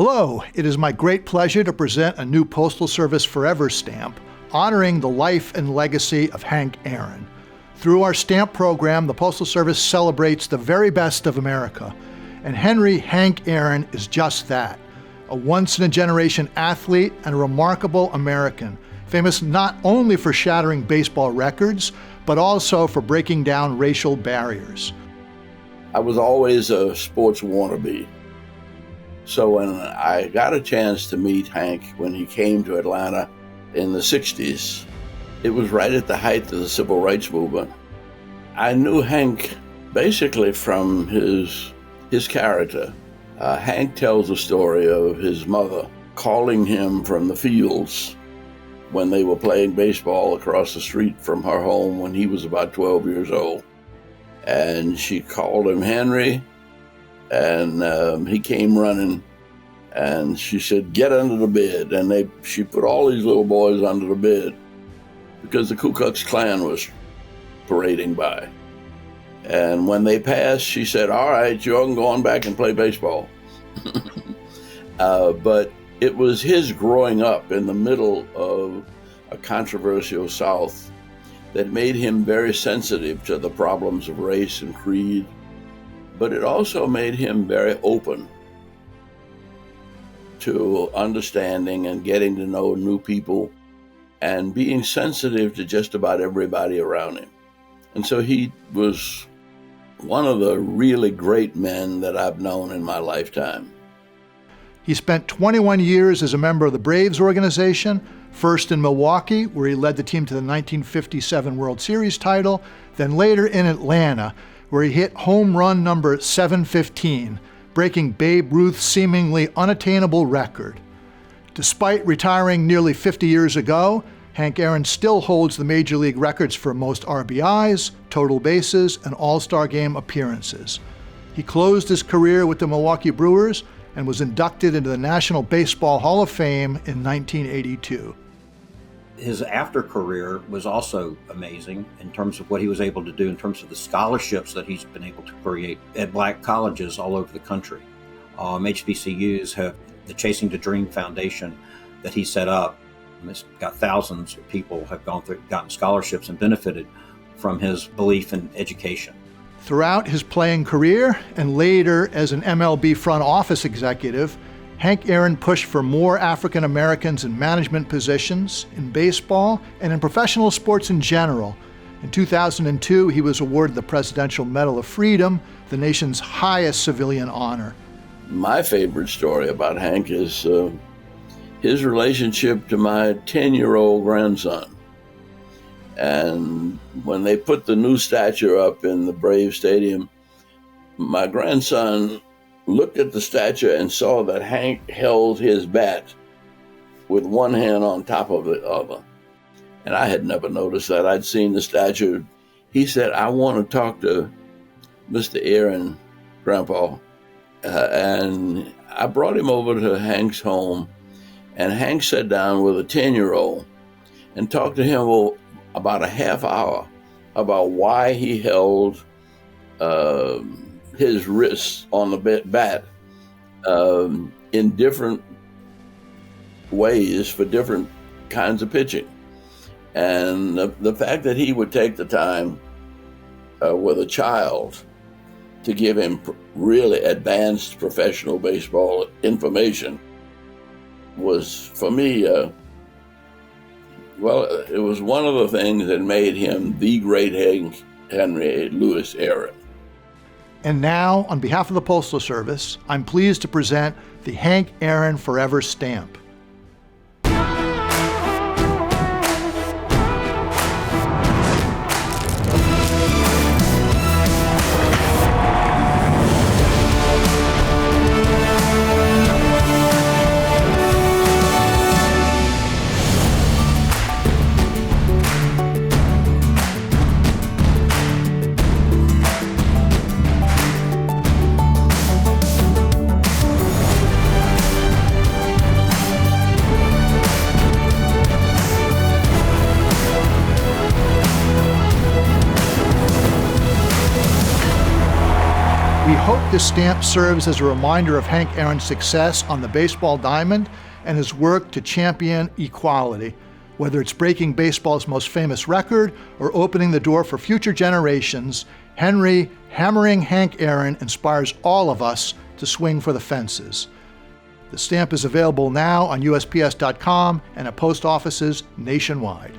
Hello, it is my great pleasure to present a new Postal Service Forever stamp honoring the life and legacy of Hank Aaron. Through our stamp program, the Postal Service celebrates the very best of America, and Henry Hank Aaron is just that, a once-in-a-generation athlete and a remarkable American, famous not only for shattering baseball records, but also for breaking down racial barriers. I was always a sports wannabe. So when I got a chance to meet Hank when he came to Atlanta in the 60s, it was right at the height of the civil rights movement. I knew Hank basically from his character. Hank tells the story of his mother calling him from the fields when they were playing baseball across the street from her home when he was about 12 years old. And she called him Henry, and he came running, and she said, "Get under the bed." And she put all these little boys under the bed because the Ku Klux Klan was parading by. And when they passed, she said, "All right, you all can go on back and play baseball." But it was his growing up in the middle of a controversial South that made him very sensitive to the problems of race and creed, but it also made him very open to understanding and getting to know new people and being sensitive to just about everybody around him. And so he was one of the really great men that I've known in my lifetime. He spent 21 years as a member of the Braves organization, first in Milwaukee, where he led the team to the 1957 World Series title, then later in Atlanta, where he hit home run number 715, breaking Babe Ruth's seemingly unattainable record. Despite retiring nearly 50 years ago, Hank Aaron still holds the Major League records for most RBIs, total bases, and All-Star Game appearances. He closed his career with the Milwaukee Brewers and was inducted into the National Baseball Hall of Fame in 1982. His after career was also amazing in terms of what he was able to do in terms of the scholarships that he's been able to create at black colleges all over the country. HBCUs have the Chasing the Dream Foundation that he set up. It's got thousands of people have gotten scholarships and benefited from his belief in education. Throughout his playing career and later as an MLB front office executive, Hank Aaron pushed for more African Americans in management positions in baseball and in professional sports in general. In 2002, he was awarded the Presidential Medal of Freedom, the nation's highest civilian honor. My favorite story about Hank is his relationship to my 10-year-old grandson. And when they put the new statue up in the Brave Stadium, my grandson looked at the statue and saw that Hank held his bat with one hand on top of the other. And I had never noticed that. I'd seen the statue. He said, "I want to talk to Mr. Aaron, Grandpa." And I brought him over to Hank's home, and Hank sat down with a 10-year-old and talked to him about a half hour about why he held his wrists on the bat in different ways for different kinds of pitching. And the fact that he would take the time with a child to give him really advanced professional baseball information was, for me, it was one of the things that made him the great Henry Louis Aaron. And now, on behalf of the Postal Service, I'm pleased to present the Hank Aaron Forever stamp. We hope this stamp serves as a reminder of Hank Aaron's success on the baseball diamond and his work to champion equality, whether it's breaking baseball's most famous record or opening the door for future generations. Henry Hammering Hank Aaron inspires all of us to swing for the fences. The stamp is available now on USPS.com and at post offices nationwide.